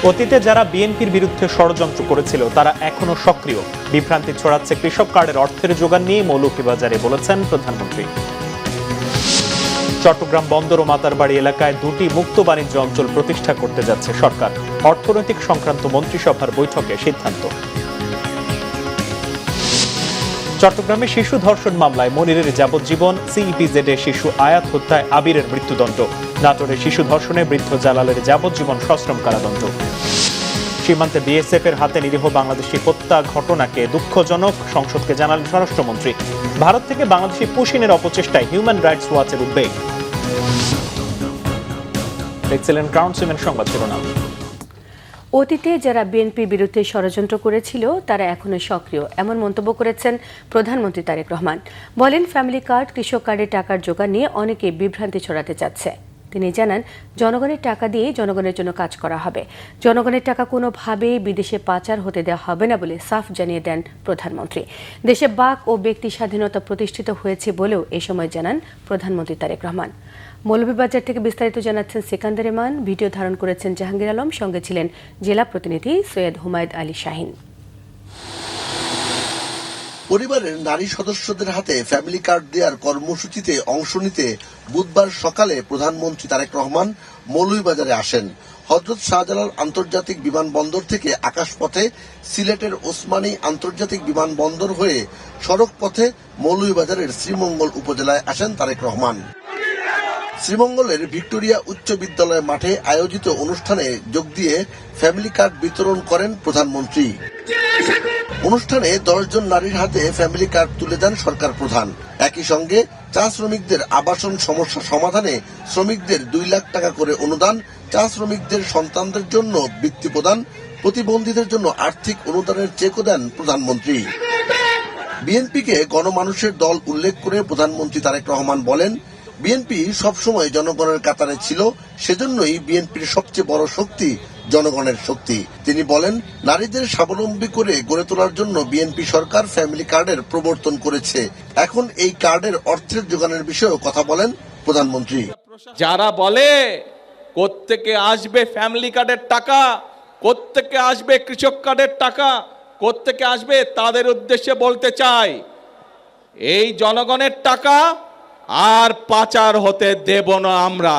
অতীতে যারা বিএনপির বিরুদ্ধে ষড়যন্ত্র করেছিল তারা এখনো সক্রিয়। বিভ্রান্তি ছড়াচ্ছে কৃষক কার্ডের অর্থের যোগান নিয়ে মৌলভীবাজারে বলেছেন প্রধানমন্ত্রী। চট্টগ্রাম বন্দর ও মাতারবাড়ি এলাকায় 2টি মুক্ত বাণিজ্য অঞ্চল প্রতিষ্ঠা করতে যাচ্ছে সরকার। অর্থনৈতিক সংক্রান্ত মন্ত্রিসভার বৈঠকে সিদ্ধান্ত। চট্টগ্রামে শিশু ধর্ষণ মামলায় মনিরের যাবজ্জীবন, সিইপিজেডে শিশু আয়াত হত্যায় আবিরের মৃত্যুদণ্ড, নাটোরে শিশু ধর্ষণে বৃদ্ধ জালালের যাবজ্জীবন সশ্রম কারাদণ্ড। সীমান্তে বিএসএফ এর হাতে নিরীহ বাংলাদেশি হত্যা ঘটনাকে দুঃখজনক, সংসদকে জানালেন স্বরাষ্ট্রমন্ত্রী। ভারত থেকে বাংলাদেশি পুশিনের অপচেষ্টায় হিউম্যান রাইটস ওয়াচের উদ্বেগ। দেখছিলেন ক্রাউন সিমেন্ট সংবাদ শিরোনাম। অতীতে যারা বিএনপির বিরুদ্ধে ষড়যন্ত্র করেছিল তারা এখনো সক্রিয়, এমন মন্তব্য করেছেন প্রধানমন্ত্রী তারেক রহমান। বলেন, ফ্যামিলি কার্ড, কৃষক কার্ডের টাকার জোগান নিয়ে অনেকে বিভ্রান্তি ছড়াতে চাচ্ছে। তিনি জানান, জনগণের টাকা দিয়ে জনগণের জন্য কাজ করা হবে। জনগণের টাকা কোনোভাবেই বিদেশে পাচার হতে দেওয়া হবে না বলে সাফ জানিয়ে দেন প্রধানমন্ত্রী। দেশে বাক ও ব্যক্তি স্বাধীনতা প্রতিষ্ঠিত হয়েছে বলেও এ সময় জানান প্রধানমন্ত্রী তারেক রহমান। মৌলভীবাজার থেকে বিস্তারিত জানাচ্ছেন সিকান্দার রহমান। ভিডিও ধারণ করেছেন জাহাঙ্গীর আলম, সঙ্গে ছিলেন জেলা প্রতিনিধি সৈয়দ হুমায়দ আলী শাহিন। পরিবারের নারী সদস্যদের হাতে ফ্যামিলি কার্ড দেওয়ার কর্মসূচিতে অংশ নিতে বুধবার সকালে প্রধানমন্ত্রী তারেক রহমান মৌলভীবাজারে আসেন। হযরত শাহজালাল আন্তর্জাতিক বিমানবন্দর থেকে আকাশপথে সিলেটের ওসমানী আন্তর্জাতিক বিমানবন্দর হয়ে সড়ক পথে মৌলভীবাজারের শ্রীমঙ্গল উপজেলায় আসেন তারেক রহমান। শ্রীমঙ্গলের ভিক্টোরিয়া উচ্চ বিদ্যালয় মাঠে আয়োজিত অনুষ্ঠানে যোগ দিয়ে ফ্যামিলি কার্ড বিতরণ করেন প্রধানমন্ত্রী। অনুষ্ঠানে 10 জন নারীর হাতে ফ্যামিলি কার্ড তুলে দেন সরকার প্রধান। একই সঙ্গে চা শ্রমিকদের আবাসন সমস্যা সমাধানে শ্রমিকদের 2 লাখ টাকা করে অনুদান, চা শ্রমিকদের সন্তানদের জন্য বৃত্তি প্রদান, প্রতিবন্ধীদের জন্য আর্থিক অনুদানের চেকও দেন প্রধানমন্ত্রী। বিএনপিকে গণমানুষের দল উল্লেখ করে প্রধানমন্ত্রী তারেক রহমান বলেন, বিএনপি সবসময় জনগণের কাতারে ছিল, সেজন্যই বিএনপির সবচেয়ে বড় শক্তি জনগণের শক্তি। তিনি বলেন, নারীদের স্বাবলম্বী করে গড়ে তোলার জন্য বিএনপি সরকার ফ্যামিলি কার্ডের প্রবর্তন করেছে। এখন এই কার্ডের অর্থের যোগানের বিষয়েও কথা বলেন প্রধানমন্ত্রী। যারা বলে কোত্থেকে আসবে ফ্যামিলি কার্ডের টাকা, কোত্থেকে আসবে কৃষক কার্ডের টাকা, কোত্থেকে আসবে, তাদের উদ্দেশ্যে বলতে চাই, এই জনগণের টাকা আর পাচার হতে দেব না আমরা।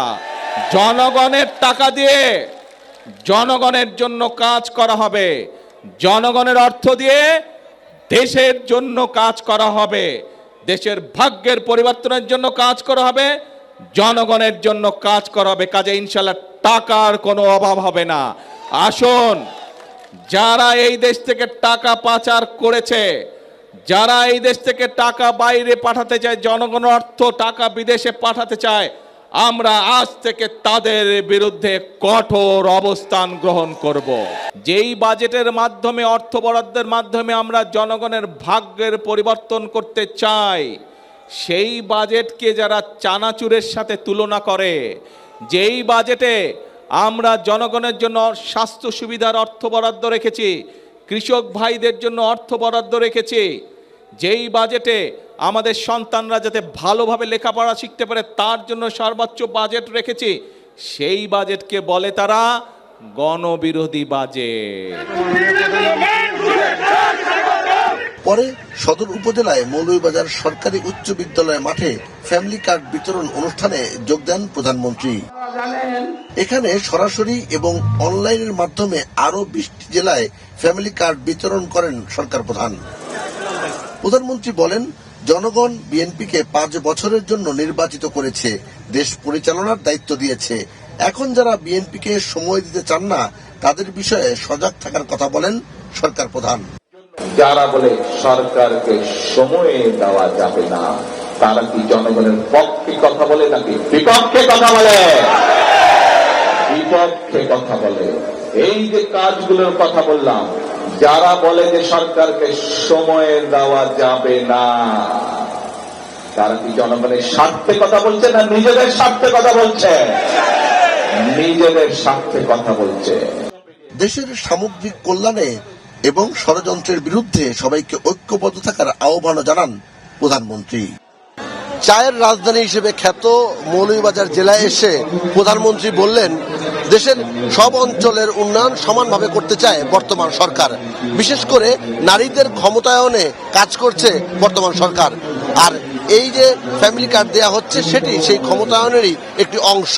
জনগণের টাকা দিয়ে জনগণের জন্য কাজ করা হবে, জনগণের অর্থ দিয়ে দেশের জন্য কাজ করা হবে, দেশের ভাগ্যের পরিবর্তনের জন্য কাজ করা হবে, জনগণের জন্য কাজ করা হবে। কাজে ইনশাআল্লাহ টাকার কোনো অভাব হবে না। আসুন, যারা এই দেশ থেকে টাকা পাচার করেছে, যারা এই দেশ থেকে টাকা বাইরে পাঠাতে চায়, জনগণের অর্থ টাকা বিদেশে পাঠাতে চায়, আমরা আজ থেকে তাদের বিরুদ্ধে কঠোর অবস্থান গ্রহণ করব। যেই বাজেটের মাধ্যমে, অর্থ বরাদ্দের মাধ্যমে আমরা জনগণের ভাগ্যের পরিবর্তন করতে চাই, সেই বাজেটকে যারা চানাচুরের সাথে তুলনা করে, যেই বাজেটে আমরা জনগণের জন্য স্বাস্থ্য সুবিধার অর্থ বরাদ্দ রেখেছি, কৃষক ভাইদের জন্য অর্থ বরাদ্দ রেখেছি, যেই বাজেটে আমাদের সন্তানরা যাতে ভালোভাবে লেখাপড়া শিখতে পারে তার জন্য সর্বোচ্চ বাজেট রেখেছি, সেই বাজেটকে বলে তারা গণবিরোধী বাজেট। পরে সদর উপজেলায় মৌলভীবাজার সরকারি উচ্চ বিদ্যালয় মাঠে ফ্যামিলি কার্ড বিতরণ অনুষ্ঠানে যোগ দেন প্রধানমন্ত্রী। এখানে সরাসরি এবং অনলাইনের মাধ্যমে আরো 20টি জেলায় ফ্যামিলি কার্ড বিতরণ করেন সরকার প্রধান। প্রধানমন্ত্রী বলেন, জনগণ বিএনপিকে 5 বছরের জন্য নির্বাচিত করেছে, দেশ পরিচালনার দায়িত্ব দিয়েছে। এখন যারা বিএনপিকে সময় দিতে চান না, তাদের বিষয়ে সজাগ থাকার কথা বলেন সরকার প্রধান। যারা বলে সরকারকে সময় দেওয়া যাবে না, তারা কি জনগণের পক্ষে কথা বলে নাকি বিপক্ষে কথা বলে? বিপক্ষে কথা বলে। এই যে কাজগুলোর কথা বললাম, যারা বলে যে সরকারকে সময় দেওয়া যাবে না, তারা কি জনগণের স্বার্থে কথা বলছে না নিজেদের স্বার্থে কথা বলছে? নিজেদের স্বার্থে কথা বলছে। দেশের সামগ্রিক কল্যাণে এবং ষড়যন্ত্রের বিরুদ্ধে সবাইকে ঐক্যবদ্ধ থাকার আহ্বান জানান প্রধানমন্ত্রী। চায়ের রাজধানী হিসেবে খ্যাত মৌলভীবাজার জেলায় এসে প্রধানমন্ত্রী বললেন, দেশের সব অঞ্চলের উন্নয়ন সমানভাবে করতে চায় বর্তমান সরকার। বিশেষ করে নারীদের ক্ষমতায়নে কাজ করছে বর্তমান সরকার। আর এই যে ফ্যামিলি কার্ড দেয়া হচ্ছে, সেটি সেই ক্ষমতায়নেরই একটি অংশ।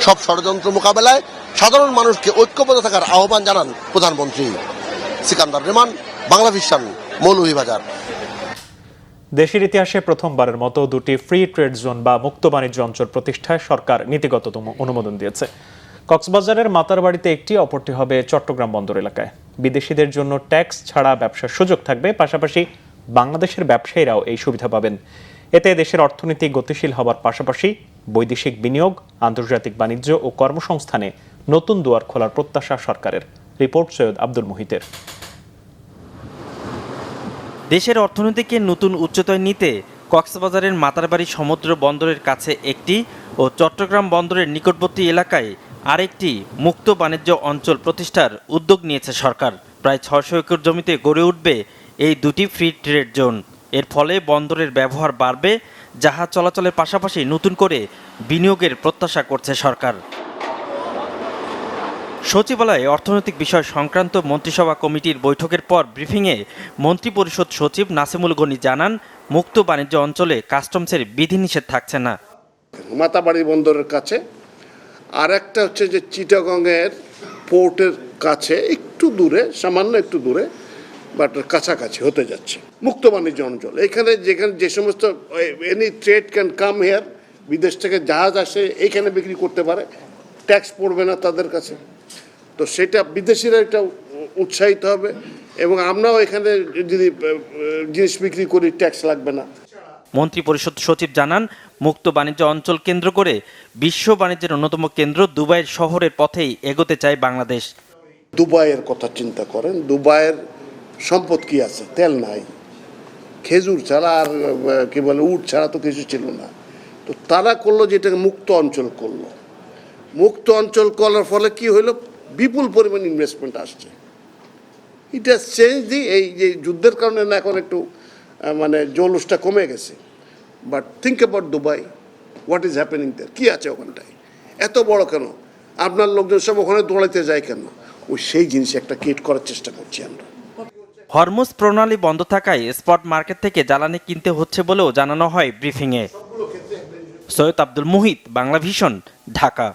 সব ষড়যন্ত্র মোকাবেলায় সাধারণ মানুষকে ঐক্যবদ্ধ থাকার আহ্বান জানান প্রধানমন্ত্রী। সিকান্দার রেমান, বাংলা ভিশন, মৌলভীবাজার। দেশের ইতিহাসে প্রথমবারের মতো দুটি ফ্রি ট্রেড জোন বা মুক্ত বাণিজ্য অঞ্চল প্রতিষ্ঠায় সরকার নীতিগত অনুমোদন দিয়েছে। কক্সবাজারের মাতারবাড়িতে একটি, অপরটি হবে চট্টগ্রাম বন্দর এলাকায়। বিদেশিদের জন্য ট্যাক্স ছাড়া ব্যবসার সুযোগ থাকবে, পাশাপাশি বাংলাদেশের ব্যবসায়ীরাও এই সুবিধা পাবেন। এতে দেশের অর্থনীতি গতিশীল হবার পাশাপাশি বৈদেশিক বিনিয়োগ, আন্তর্জাতিক বাণিজ্য ও কর্মসংস্থানে নতুন দুয়ার খোলার প্রত্যাশা সরকারের। রিপোর্ট সৈয়দ আব্দুল মুহিতের। দেশের অর্থনীতিকে নতুন উচ্চতায় নিতে কক্সবাজারের মাতারবাড়ি সমুদ্র বন্দরের কাছে একটি ও চট্টগ্রাম বন্দরের নিকটবর্তী এলাকায় আরেকটি মুক্ত বাণিজ্য অঞ্চল প্রতিষ্ঠার উদ্যোগ নিয়েছে সরকার। প্রায় ৬০০ একর জমিতে গড়ে উঠবে এই দুটি ফ্রি ট্রেড জোন। এর ফলে বন্দরের ব্যবহার বাড়বে, জাহাজ চলাচলের পাশাপাশি নতুন করে বিনিয়োগের প্রত্যাশা করছে সরকার। সচিবালয়ে অর্থনৈতিক বিষয় সংক্রান্ত মন্ত্রিসভা কমিটির বৈঠকের পর ব্রিফিংয়ে মন্ত্রিপরিষদ সচিব নাসিমুল গনি জানান, মুক্ত বাণিজ্য অঞ্চলে কাস্টমসের বিধিনিষেধ থাকছে না। মাতাবাড়ি বন্দরের কাছে, আর একটা হচ্ছে যে চিটাগংয়ের পোর্টের কাছে একটু দূরে, সামান্য একটু দূরে, বাট কাছাকাছি হতে যাচ্ছে মুক্ত বাণিজ্য অঞ্চল। এখানে যেখানে যে সমস্ত any trade can come here, বিদেশ থেকে জাহাজ আসে এইখানে বিক্রি করতে পারে, ট্যাক্স পড়বে না তাদের কাছে। তো সেটা বিদেশিরা এটা উৎসাহিত হবে, এবং আমরাও এখানে যদি জিনিস বিক্রি করি ট্যাক্স লাগবে না। মন্ত্রিপরিষদ সচিব জানান, মুক্ত বাণিজ্য অঞ্চল কেন্দ্র করে বিশ্ব বাণিজ্যের অন্যতম কেন্দ্র দুবাইয়ের শহরের পথেই এগোতে চায় বাংলাদেশ। দুবাইয়ের কথা চিন্তা করেন, দুবাইয়ের সম্পদ কি আছে? তেল নাই, খেজুর ছাড়া আর কি বলে উট ছাড়া তো কিছু ছিল না। তো তারা করলো যেটাকে মুক্ত অঞ্চল করলো। মুক্ত অঞ্চল করার ফলে কি হইলো? বিপুল পরিমাণ ইনভেস্টমেন্ট আসছে। ইট হ্যাজ চেঞ্জ দি, এই যে যুদ্ধের কারণে না এখন একটু মানে জৌলুসটা কমে গেছে। But think about Dubai, what is happening there, কী আছে ওখানটায়? এত বড় কেন? আপনার লোকজন সব ওখানে দৌড়াইতে যায় কেন? ওই সেই জিনিস একটা ক্রিয়েট করার চেষ্টা করছি আমরা। হরমুজ প্রণালী বন্ধ থাকায় স্পট মার্কেট থেকে জ্বালানি কিনতে হচ্ছে বলেও জানানো হয় ব্রিফিংয়ে। সৈয়দ আব্দুল মুহিত, বাংলা ভিশন, ঢাকা।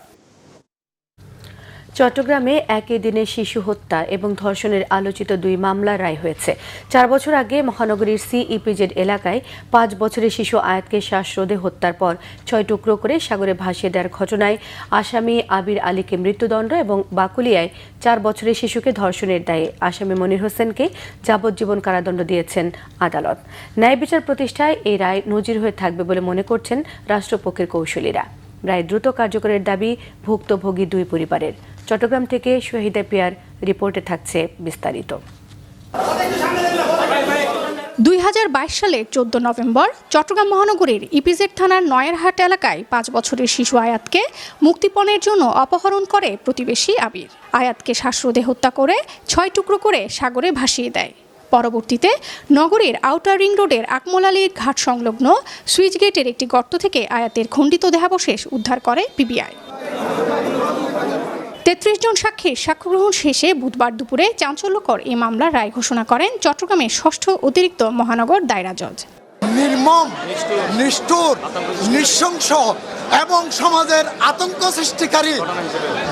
চট্টগ্রামে একই দিনে শিশু হত্যা এবং ধর্ষণের আলোচিত দুই মামলার রায় হয়েছে। 4 বছর আগে মহানগরীর CEPZ এলাকায় 5 বছরের শিশু আয়াতকে শ্বাসরোধে হত্যার পর 6 টুকরো করে সাগরে ভাসিয়ে দেওয়ার ঘটনায় আসামি আবির আলীকে মৃত্যুদণ্ড এবং বাকুলিয়ায় 4 বছরের শিশুকে ধর্ষণের দায়ে আসামি মনির হোসেনকে যাবজ্জীবন কারাদণ্ড দিয়েছেন আদালত। ন্যায় বিচার প্রতিষ্ঠায় এই রায় নজির হয়ে থাকবে বলে মনে করছেন রাষ্ট্রপক্ষের কৌশলীরা। রায় দ্রুত কার্যকরের দাবি ভুক্তভোগী দুই পরিবারের। চট্টগ্রাম থেকে শহীদা পিয়ার রিপোর্টে থাকছে বিস্তারিত। 2022 সালের 14 নভেম্বর চট্টগ্রাম মহানগরীর ইপিজেড থানার নয়েরহাট এলাকায় 5 বছরের শিশু আয়াতকে মুক্তিপণের জন্য অপহরণ করে প্রতিবেশী আবির। আয়াতকে শ্বাসরোধে হত্যা করে 6 টুকরো করে সাগরে ভাসিয়ে দেয়। পরবর্তীতে নগরীর আউটার রিং রোডের আকমল আলীর ঘাট সংলগ্ন সুইচ গেটের একটি গর্ত থেকে আয়াতের খণ্ডিত দেহাবশেষ উদ্ধার করে পিবিআই। 33 জন সাক্ষীর সাক্ষ্য গ্রহণ শেষে বুধবার দুপুরে চাঞ্চল্যকর এই মামলার রায় ঘোষণা করেন চট্টগ্রামের 6ষ্ঠ অতিরিক্ত মহানগর দায়রা জজ। নির্মম, নিষ্ঠুর, নৃশংস এবং সমাজের আতঙ্ক সৃষ্টিকারী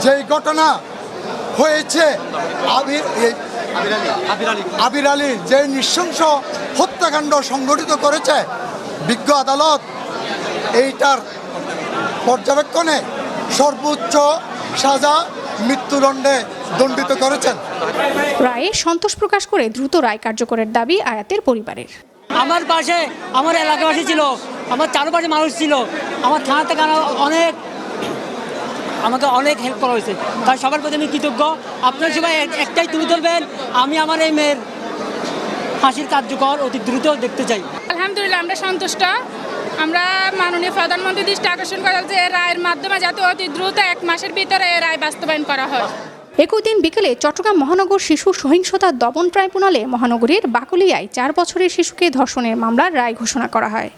যে ঘটনা হয়েছে, আবির আলী যে নৃশংস হত্যাকাণ্ড সংঘটিত করেছে, বিজ্ঞ আদালত এইটার পর্যবেক্ষণে সর্বোচ্চ সাজা মৃত্যুদণ্ডে দণ্ডিত করেছেন। রায়ে সন্তোষ প্রকাশ করে দ্রুত রায় কার্যকরের দাবি আয়াতের পরিবারের। আমার পাশে আমার এলাকাবাসী ছিল, আমার চারপাশে মানুষ ছিল, আমার থানা থেকে আমাকে অনেক হেল্প করা হয়েছে, তাই সবার প্রতি আমি কৃতজ্ঞ। আপনার সবাই একটাই তুলে ধরবেন, আমি আমার এই মেয়ের ফাঁসির কার্যকর অতি দ্রুত দেখতে চাই। আলহামদুলিল্লাহ আমরা সন্তুষ্ট। আমরা মাননীয় প্রধানমন্ত্রীর দৃষ্টি আকর্ষণ করা যে রায়ের মাধ্যমে যাতে অতি দ্রুত 1 মাসের ভিতরে এই রায় বাস্তবায়ন করা হয়। একই দিন বিকেলে চট্টগ্রাম মহানগর শিশু সহিংসতা দমন ট্রাইব্যুনালে মহানগরীর বাকুলিয়ায় 4 বছরের শিশুকে ধর্ষণের মামলার রায় ঘোষণা করা হয়।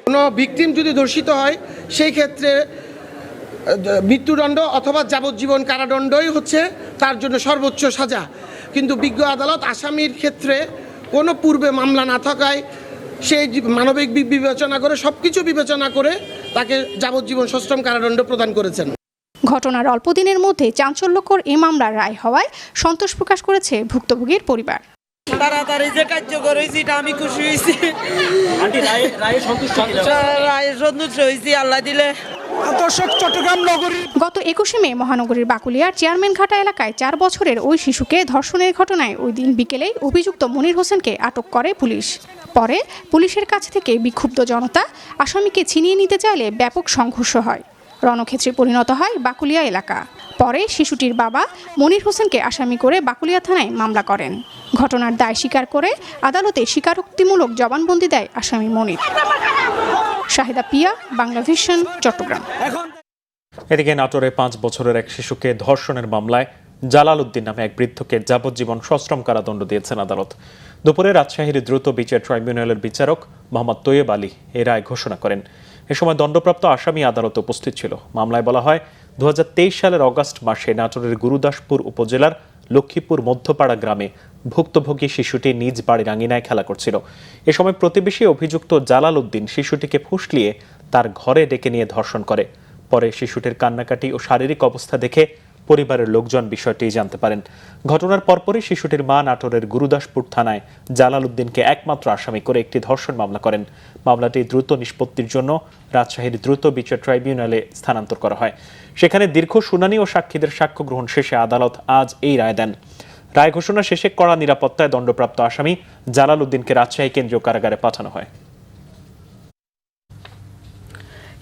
কোনো ভিকটিম যদি ধর্ষিত হয় সেই ক্ষেত্রে মৃত্যুদণ্ড অথবা যাবজ্জীবন কারাদণ্ডই হচ্ছে তার জন্য সর্বোচ্চ সাজা। কিন্তু বিজ্ঞ আদালত আসামির ক্ষেত্রে কোনো পূর্বে মামলা না থাকায় সেই মানবিক বিবেচনা করে সবকিছু বিবেচনা করে তাকে যাবজ্জীবন সশ্রম কারাদণ্ড প্রদান করেছেন। ঘটনার অল্প দিনের মধ্যে চাঞ্চল্যকর এই মামলার রায় হওয়ায় সন্তোষ প্রকাশ করেছে ভুক্তভোগীর পরিবার। তাড়াতাড়ি যে কার্যকর হয়েছে এটা আমি খুশি হয়েছি। রায়ে সন্তুষ্ট হয়েছি আল্লাহ দিলে। চট্টগ্রাম নগরী গত 21শে মে মহানগরীর বাকুলিয়ার চেয়ারম্যানঘাটা এলাকায় 4 বছরের ওই শিশুকে ধর্ষণের ঘটনায় ওই দিন বিকেলেই অভিযুক্ত মনির হোসেনকে আটক করে পুলিশ। পরে পুলিশের কাছ থেকে বিক্ষুব্ধ জনতা আসামিকে ছিনিয়ে নিতে চাইলে ব্যাপক সংঘর্ষ হয়। রণক্ষেত্রে পরিণত হয় বাকুলিয়া এলাকা। পরে শিশুটির বাবা মনির হোসেনকে আসামি করে বাকুলিয়া থানায় মামলা করেন। ঘটনার দায় স্বীকার করে আদালতে স্বীকারোক্তিমূলক জবানবন্দি দেয় আসামি মনির। শাহিদা পিয়া, বাংলা ভিশন, চট্টগ্রাম। এদিকে নাটোরে 5 বছরের এক শিশুকে ধর্ষণের মামলায় জালাল উদ্দিন নামে এক বৃদ্ধকে যাবজ্জীবন সশ্রম কারাদণ্ড দিয়েছেন আদালত। দুপুরে রাজশাহীর দ্রুত বিচার ট্রাইব্যুনালের বিচারক মোহাম্মদ তৈয়ব আলী এ রায় ঘোষণা করেন। এ সময় দণ্ডপ্রাপ্ত আসামি আদালতে উপস্থিত ছিল। মামলায় বলা হয় 2023 সালের অগাস্ট মাসে নাটোরের গুরুদাসপুর উপজেলার লক্ষ্মীপুর মধ্যপাড়া গ্রামে ভুক্তভোগী শিশুটি নিজ বাড়ির আঙিনায় খেলা করছিল। এ সময় প্রতিবেশী অভিযুক্ত জালাল উদ্দিন শিশুটিকে ফুসলিয়ে তার ঘরে ডেকে নিয়ে ধর্ষণ করে। পরে শিশুটির কান্নাকাটি ও শারীরিক অবস্থা দেখে পরিবারের লোকজন বিষয়টি জানতে পারেন। ঘটনার পরপরই শিশুটির মা নাটোরের গুরুদাসপুর থানায় জালাল উদ্দিনকে একমাত্র আসামি করে একটি ধর্ষণ মামলা করেন। মামলাটি দ্রুত নিষ্পত্তির জন্য রাজশাহীর দ্রুত বিচার ট্রাইব্যুনালে স্থানান্তর করা হয়। সেখানে দীর্ঘ শুনানি ও সাক্ষীদের সাক্ষ্য গ্রহণ শেষে আদালত আজ এই রায় দেন। রায় ঘোষণা শেষে কড়া নিরাপত্তায় দণ্ডপ্রাপ্ত আসামি জালাল উদ্দিনকে রাজশাহী কেন্দ্রীয় কারাগারে পাঠানো হয়।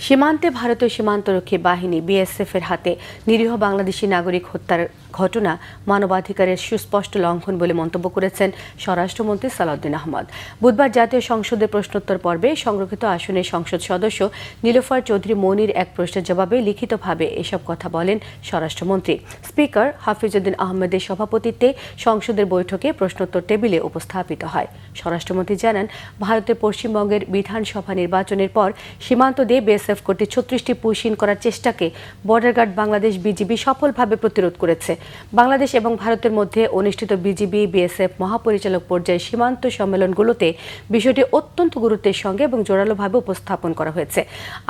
সীমান্তে ভারতীয় সীমান্তরক্ষী বাহিনী বিএসএফ এর হাতে নিরীহ বাংলাদেশি নাগরিক হত্যার ঘটনা মানবাধিকারের সুস্পষ্ট লঙ্ঘন বলে মন্তব্য করেছেন স্বরাষ্ট্রমন্ত্রী সালাউদ্দিন আহমদ। বুধবার জাতীয় সংসদের প্রশ্নোত্তর পর্বে সংরক্ষিত আসনের সংসদ সদস্য নীলোফার চৌধুরী মনির এক প্রশ্নের জবাবে লিখিতভাবে এসব কথা বলেন স্বরাষ্ট্রমন্ত্রী। স্পিকার হাফিজউদ্দিন আহমেদের সভাপতিত্বে সংসদের বৈঠকে প্রশ্নোত্তর টেবিলে উপস্থাপিত হয়। স্বরাষ্ট্রমন্ত্রী জানান, ভারতের পশ্চিমবঙ্গের বিধানসভা নির্বাচনের পর সীমান্ত দিয়ে বিএসএফ কর্তৃক 36টি পুশিন করার চেষ্টাকে বর্ডার গার্ড বাংলাদেশ বিজিবি সফলভাবে প্রতিরোধ করেছে। বাংলাদেশ এবং ভারতের মধ্যে অনুষ্ঠিত বিজিবি বিএসএফ মহাপরিচালক পর্যায়ে সীমান্ত সম্মেলনগুলোতে বিষয়টি অত্যন্ত গুরুত্বের সঙ্গে এবং জোরালোভাবে উপস্থাপন করা হয়েছে।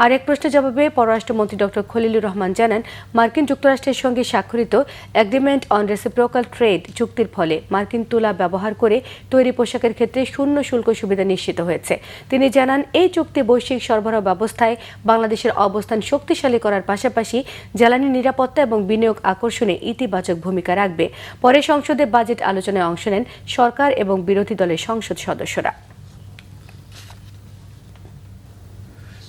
আর এক প্রশ্নের জবাবে পররাষ্ট্রমন্ত্রী ডক্টর খলিলুর রহমান জানান, মার্কিন যুক্তরাষ্ট্রের সঙ্গে স্বাক্ষরিত এগ্রিমেন্ট অন রেসিপ্রোকাল ট্রেড চুক্তির ফলে মার্কিন তুলা ব্যবহার করে তৈরি পোশাকের ক্ষেত্রে শূন্য শুল্ক সুবিধা নিশ্চিত হয়েছে। তিনি জানান, এই চুক্তি বৈশ্বিক সরবরাহ ব্যবস্থায় বাংলাদেশের অবস্থান শক্তিশালী করার পাশাপাশি জ্বালানি নিরাপত্তা এবং বিনিয়োগ আকর্ষণে ইতিবাচক ভূমিকা রাখবে। পরে সংসদে বাজেট আলোচনায় অংশ নেন সরকার এবং বিরোধী দলের সংসদ সদস্যরা।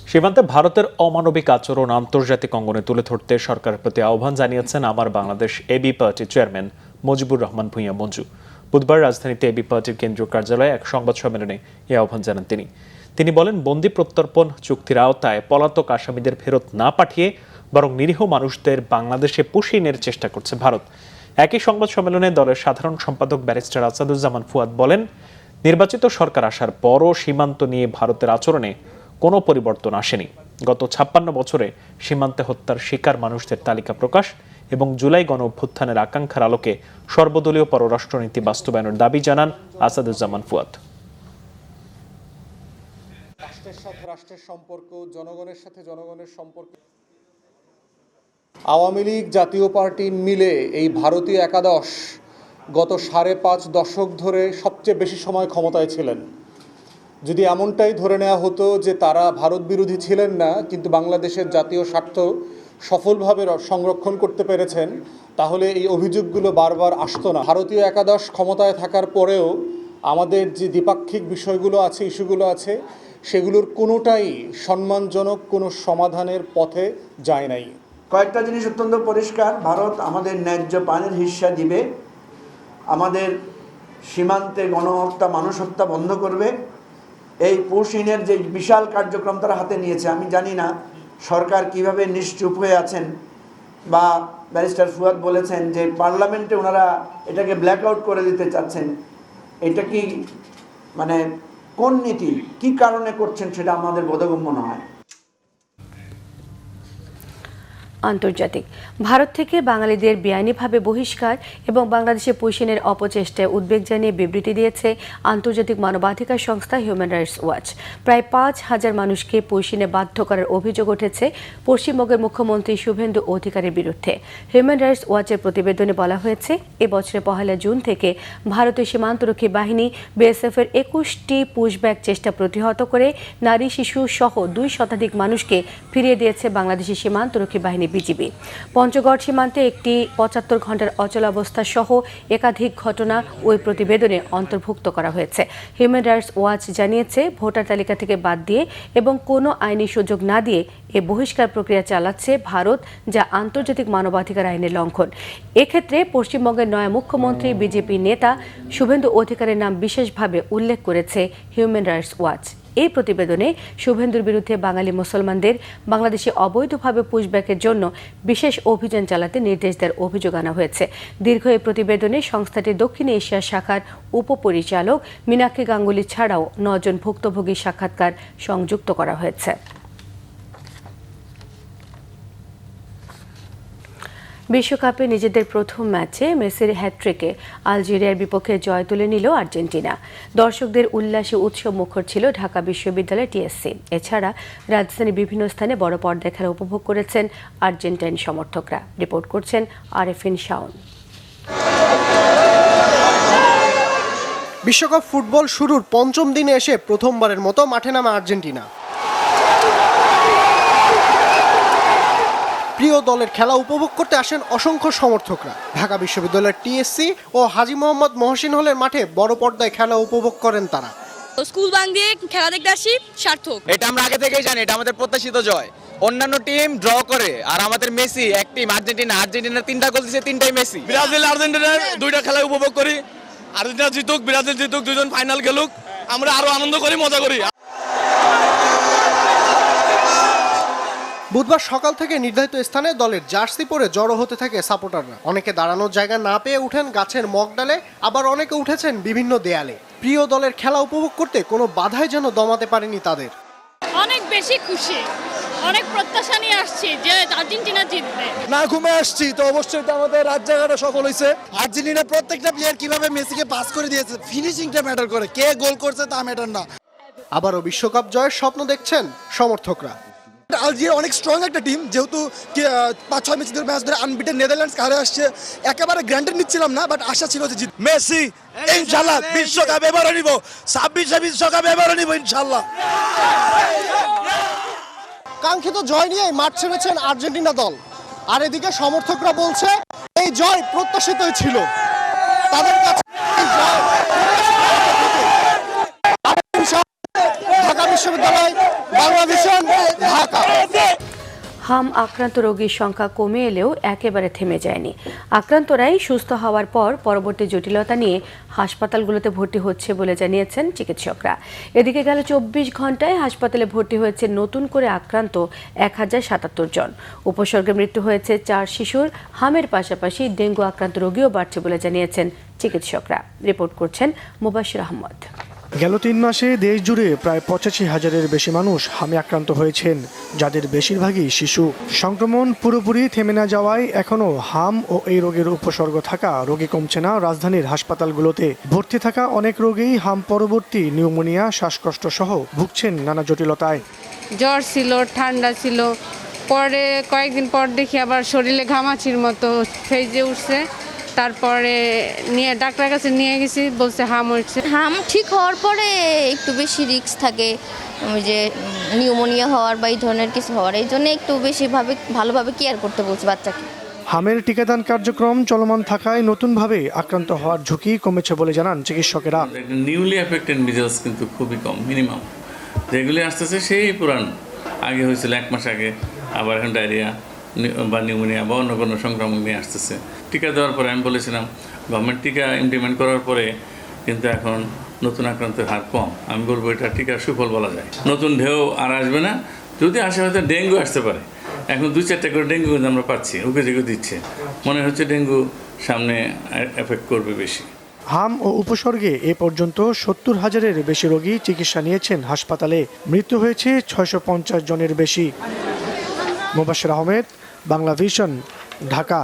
সীমান্তে ভারতের অমানবিক আচরণ আন্তর্জাতিক অঙ্গনে তুলে ধরতে সরকারের প্রতি আহ্বান জানিয়েছেন আমার বাংলাদেশ এবি পার্টির চেয়ারম্যান মুজিবুর রহমান ভূঁইয়া মঞ্জু। বুধবার রাজধানীতে এবি পার্টির কেন্দ্রীয় কার্যালয়ে এক সংবাদ সম্মেলনে এই আহ্বান জানান তিনি বলেন, বন্দি প্রত্যর্পণ চুক্তির আওতায় পলাতক আসামিদের ফেরত না পাঠিয়ে বরং নিরীহ মানুষদের বাংলাদেশে পুষিয়ে চেষ্টা করছে ভারত। একই সংবাদ সম্মেলনে দলের সাধারণ সম্পাদক ব্যারিস্টার আসাদুজ্জামান ফুয়াদ বলেন, নির্বাচিত সরকার আসার পরও সীমান্ত নিয়ে ভারতের আচরণে কোনো পরিবর্তন আসেনি। গত 56 বছরে সীমান্তে হত্যার শিকার মানুষদের তালিকা প্রকাশ এবং জুলাই গণ অভ্যুত্থানের আকাঙ্ক্ষার আলোকে সর্বদলীয় পররাষ্ট্রনীতি বাস্তবায়নের দাবি জানান আসাদুজ্জামান ফুয়াদ। রাষ্ট্রের সাথে রাষ্ট্রের সম্পর্ক, জনগণের সাথে জনগণের সম্পর্ক। আওয়ামী লীগ জাতীয় পার্টি মিলে এই ভারতীয় একাদশ গত 5.5 দশক ধরে সবচেয়ে বেশি সময় ক্ষমতায় ছিলেন। যদি এমনটাই ধরে নেওয়া হতো যে তারা ভারত বিরোধী ছিলেন না, কিন্তু বাংলাদেশের জাতীয় স্বার্থ সফলভাবে সংরক্ষণ করতে পেরেছেন, তাহলে এই অভিযোগগুলো বারবার আসতো না। ভারতীয় একাদশ ক্ষমতায় থাকার পরেও আমাদের যে দ্বিপাক্ষিক বিষয়গুলো আছে, ইস্যুগুলো আছে, সেগুলোর কোনোটাই সম্মানজনক কোনো সমাধানের পথে যায় নাই। কয়েকটা জিনিস অত্যন্ত পরিষ্কার, ভারত আমাদের ন্যায্য পানির হিস্সা দিবে, আমাদের সীমান্তে গণহত্যা মানুষ হত্যা বন্ধ করবে। এই পুশিনের যে বিশাল কার্যক্রম তারা হাতে নিয়েছে, আমি জানি না সরকার কিভাবে নিশ্চুপ হয়ে আছেন, বা ব্যারিস্টার ফুয়াদ বলেছেন যে পার্লামেন্টে ওনারা এটাকে ব্ল্যাক আউট করে দিতে চাচ্ছেন। এটা কি মানে কোন নীতি কি কারণে করছেন সেটা আমাদের বোধগম্য নয়। আন্তর্জাতিক ভারত থেকে বাঙালিদের বেআইনিভাবে বহিষ্কার এবং বাংলাদেশে পুষিনের অপচেষ্টায় উদ্বেগ জানিয়ে বিবৃতি দিয়েছে আন্তর্জাতিক মানবাধিকার সংস্থা হিউম্যান রাইটস ওয়াচ। প্রায় 5,000 মানুষকে পুষিনে বাধ্য করার অভিযোগ উঠেছে পশ্চিমবঙ্গের মুখ্যমন্ত্রী শুভেন্দু অধিকারীর বিরুদ্ধে। হিউম্যান রাইটস ওয়াচের প্রতিবেদনে বলা হয়েছে, এবছরের 1 জুন থেকে ভারতীয় সীমান্তরক্ষী বাহিনী বিএসএফের 21টি পুশব্যাক চেষ্টা প্রতিহত করে নারী শিশু সহ 2 শতাধিক মানুষকে ফিরিয়ে দিয়েছে বাংলাদেশি সীমান্তরক্ষী বাহিনী বিজিবি। পঞ্চগড় সীমান্তে একটি 75 ঘন্টার অচলাবস্থা সহ একাধিক ঘটনা ওই প্রতিবেদনে অন্তর্ভুক্ত করা হয়েছে। হিউম্যান রাইটস ওয়াচ জানিয়েছে, ভোটার তালিকা থেকে বাদ দিয়ে এবং কোনো আইনি সুযোগ না দিয়ে এ বহিষ্কার প্রক্রিয়া চালাচ্ছে ভারত, যা আন্তর্জাতিক মানবাধিকার আইনের লঙ্ঘন। এক্ষেত্রে পশ্চিমবঙ্গের নয়া মুখ্যমন্ত্রী বিজেপি নেতা শুভেন্দু অধিকারীর নাম বিশেষভাবে উল্লেখ করেছে হিউম্যান রাইটস ওয়াচ। এই প্রতিবেদনে শুভেন্দুর বিরুদ্ধে বাঙালি মুসলমানদের বাংলাদেশে অবৈধভাবে পুশব্যাকের জন্য বিশেষ অভিযান চালাতে নির্দেশ দেওয়ার অভিযোগ আনা হয়েছে। দীর্ঘ এই প্রতিবেদনে সংস্থাটির দক্ষিণ এশিয়া শাখার উপপরিচালক মীনাক্ষী গাঙ্গুলি ছাড়াও 9 জন ভুক্তভোগীর সাক্ষাৎকার সংযুক্ত করা হয়েছে। বিশ্বকাপে নিজেদের প্রথম ম্যাচে মেসির হ্যাটট্রিকে আলজেরিয়ার বিপক্ষে জয় তুলে নিল আর্জেন্টিনা। দর্শকদের উল্লাসে উৎসব মুখর ছিল ঢাকা বিশ্ববিদ্যালয় টিএসসি। এছাড়া রাজধানীর বিভিন্ন স্থানে বড় পর্দায় খেলা উপভোগ করেছেন আর্জেন্টাইন সমর্থকরা। রিপোর্ট করছেন আরেফিন শাওন। বিশ্বকাপ ফুটবল শুরুর 5ম দিনে এসে প্রথমবারের মতো মাঠে নামে আর্জেন্টিনা। প্রিয় দলের খেলা উপভোগ করতে আসেন অসংখ্য সমর্থকরা। ঢাকা বিশ্ববিদ্যালয়ের টিএসসি ও হাজী মোহাম্মদ মহসিন হলের মাঠে বড় পর্দায় খেলা উপভোগ করেন তারা। স্কুল বাং দিয়ে খেলা দেখতে আসি সার্থক। এটা আমরা আগে থেকেই জানি, এটা আমাদের প্রত্যাশিত জয়। অন্যান্য টিম ড্র করে, আর আমাদের মেসি এক টিম আর্জেন্টিনার 3টা গোল দিয়েছে, 3টাই মেসি। ব্রাজিল আর্জেন্টিনার 2টা খেলা উপভোগ করি। আর্জেন্টিনা জিতুক, ব্রাজিল জিতুক, দুজন ফাইনাল খেলুক, আমরা আরো আনন্দ করি, মজা করি। বুধবার সকাল থেকে নির্ধারিত স্থানে দলের জার্সি পরে জড়ো হতে থাকে সাপোর্টাররা। অনেকে দাঁড়ানোর জায়গা না পেয়ে উঠেন গাছের মগডালে, আবার অনেকে উঠেছেন বিভিন্ন দেয়ালে। প্রিয় দলের খেলা উপভোগ করতে কোনো বাধাই যেন দমাতে পারেনি তাদের। অনেক বেশি খুশি, অনেক প্রত্যাশা নিয়ে আসছি যে আর্জেন্টিনা জিতবে। না ঘুমে আসছি তো অবশ্যই তো আমাদের রাত জায়গাটা সফল হয়েছে। আর্জেন্টিনা প্রত্যেকটা প্লেয়ার কিভাবে মেসিকে পাস করে দিয়েছে, ফিনিশিংটা ম্যাটার করে, কে গোল করছে তা ম্যাটার না। আবারও বিশ্বকাপ জয়ের স্বপ্ন দেখছেন সমর্থকরা। আলজেরিয়া অনেক স্ট্রং একটা টিম, যেহেতু 5-6 ম্যাচ ধরে আনবিটেন নেদারল্যান্ডস হারে আসছে, একেবারে গ্র্যান্টেড নিচ্ছিলাম না, বাট আশা ছিল যে জিত। মেসি ইনশাআল্লাহ বিশ্বকাপ এবারও নিব, 26 বিশ্বকাপ এবারও নিব ইনশাআল্লাহ। কাঙ্ক্ষিত জয় নিয়ে মাঠ ছেড়েছেন আর্জেন্টিনা দল। আর এদিকে সমর্থকরা বলছে এই জয় প্রত্যাশিতই ছিল তাদের কাছে। ঢাকা বিশ্ববিদ্যালয়, বাংলাদেশন, ঢাকা। হাম আক্রান্ত রোগীর সংখ্যা কমে এলেও একেবারে থেমে যায়নি। আক্রান্তরাই সুস্থ হওয়ার পর পরবর্তী জটিলতা নিয়ে হাসপাতালগুলোতে ভর্তি হচ্ছে বলে জানিয়েছেন চিকিৎসকরা। এদিকে গেল 24 ঘন্টায় হাসপাতালে ভর্তি হয়েছে নতুন করে আক্রান্ত 1077 জন। উপসর্গে মৃত্যু হয়েছে 4 শিশুর। হামের পাশাপাশি ডেঙ্গু আক্রান্ত রোগীও বাড়ছে বলে জানিয়েছেন চিকিৎসকরা। রিপোর্ট করছেন মুবাশির আহমদ। গেল 3 মাসে দেশ জুড়ে প্রায় 85,000-এর বেশি মানুষ হামে আক্রান্ত হয়েছেন, যাদের বেশিরভাগই শিশু। সংক্রমণ পুরোপুরি থেমে না যাওয়ায় এখনও হাম ও এই রোগের উপসর্গ থাকা রোগী কমছে না রাজধানীর হাসপাতালগুলোতে। ভর্তি থাকা অনেক রোগীই হাম পরবর্তী নিউমোনিয়া, শ্বাসকষ্ট সহ ভুগছেন নানা জটিলতায়। জ্বর ছিল, ঠান্ডা ছিল, পরে কয়েকদিন পর দেখি আবার শরীরে ঘামাচির মতো ফেজে উঠছে। তারপরে নিয়ে ডাক্তারের কাছে নিয়ে গেছি, বলছে হাম হচ্ছে। হাম ঠিক হওয়ার পরে একটু বেশি রিস্ক থাকে, ওই যে নিউমোনিয়া হওয়ার বা এই ধরনের কিছু হওয়ার, এই জন্য একটু ভালোভাবে কেয়ার করতে বলছে বাচ্চাকে। হামের টিকাদান কার্যক্রম চলমান থাকায় নতুনভাবে আক্রান্ত হওয়ার ঝুঁকি কমেছে বলে জানান চিকিৎসকেরা। নিউলি অ্যাফেক্টেড মিজাজ কিন্তু খুবই কম, মিনিমাম। যেগুলি আসতেছে সেই পুরান, আগে হয়েছিল 1 মাস আগে, আবার এখন ডায়রিয়া বা নিউমোনিয়া বা অন্য কোনো সংক্রমণ নিয়ে আসতেছে। টিকা দেওয়ার পরে আমি বলেছিলাম, গভর্নমেন্ট টিকা ইমপ্লিমেন্ট করার পরে কিন্তু এখন নতুন আক্রান্তের হার কম। আমি বলবো এটা টিকার সুফল বলা যায়। নতুন ঢেউ আর আসবে না, যদি আসে হয়তো ডেঙ্গু আসতে পারে। এখন 2-4টা করে ডেঙ্গু আমরা পাচ্ছি, উকে দিচ্ছে, মনে হচ্ছে ডেঙ্গু সামনে এফেক্ট করবে বেশি। হাম ও উপসর্গে এ পর্যন্ত 70,000-এর বেশি রোগী চিকিৎসা নিয়েছেন হাসপাতালে। মৃত্যু হয়েছে 650 জনের বেশি। মোবাশ্বের আহমেদ, বাংলা ভিশন, ঢাকা।